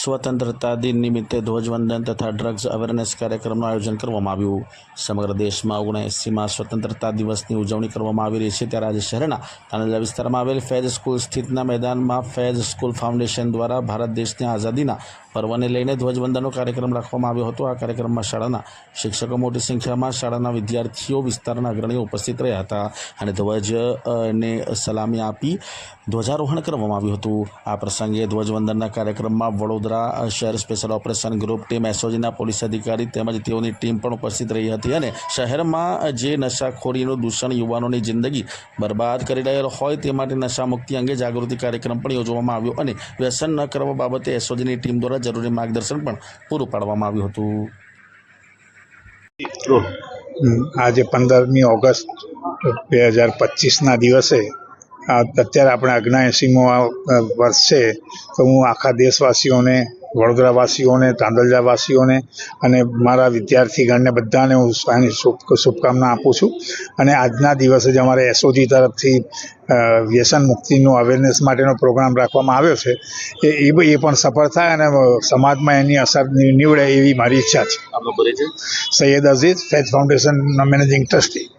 સ્વતંત્રતા દિન નિમિત્તે ધ્વજવંદન તથા ડ્રગ્સ અવેરનેસ કાર્યક્રમનું આયોજન કરવામાં આવ્યું। સમગ્ર દેશમાં 79માં સ્વતંત્રતા દિવસની ઉજવણી કરવામાં આવી રહી છે, ત્યારે આજે શહેરના તાંડલજા વિસ્તારમાં આવેલ ફૈઝ સ્કૂલ સ્થિતના મેદાનમાં ફૈઝ સ્કૂલ ફાઉન્ડેશન દ્વારા ભારત દેશની આઝાદીના પર્વને લઈને ધ્વજવંદનનો કાર્યક્રમ રાખવામાં આવ્યો હતો। આ કાર્યક્રમમાં શાળાના શિક્ષકો, મોટી સંખ્યામાં શાળાના વિદ્યાર્થીઓ, વિસ્તારના અગ્રણીઓ ઉપસ્થિત રહ્યા હતા અને ધ્વજને સલામી આપી ધ્વજારોહણ કરવામાં આવ્યું હતું। આ પ્રસંગે ધ્વજવંદનના કાર્યક્રમમાં વડોદરા શહેર સ્પેશિયલ ઓપરેશન ગ્રુપ ટીમ, એસઓજીના પોલીસ અધિકારી તેમજ તેઓની ટીમ પણ ઉપસ્થિત રહી હતી અને શહેરમાં જે નશાખોરીનું દૂષણ યુવાનોની જિંદગી બરબાદ કરી રહેલ હોય તે માટે નશામુક્તિ અંગે જાગૃતિ કાર્યક્રમ પણ યોજવામાં આવ્યો અને વ્યસન ન કરવા બાબતે એસઓજીની ટીમ દ્વારા જરૂરી માર્ગદર્શન પણ પૂરું પાડવામાં આવ્યું હતું। આજે 15મી ઓગસ્ટ 2025ના દિવસે અત્યારે આપણે 79મો વર્ષ છે, તો હું આખા દેશવાસીઓને, વડોદરાવાસીઓને, તાંડલજાવાસીઓને અને મારા વિદ્યાર્થીગણને બધાને હું શુભકામના આપું છું। અને આજના દિવસે જ અમારે એસઓજી તરફથી વ્યસન મુક્તિનું અવેરનેસ માટેનો પ્રોગ્રામ રાખવામાં આવ્યો છે, એ પણ સફળ થાય અને સમાજમાં એની અસર નીવડે એવી મારી ઈચ્છા છે। સૈયદ અઝીઝ, ફૈઝ ફાઉન્ડેશનના મેનેજિંગ ટ્રસ્ટી।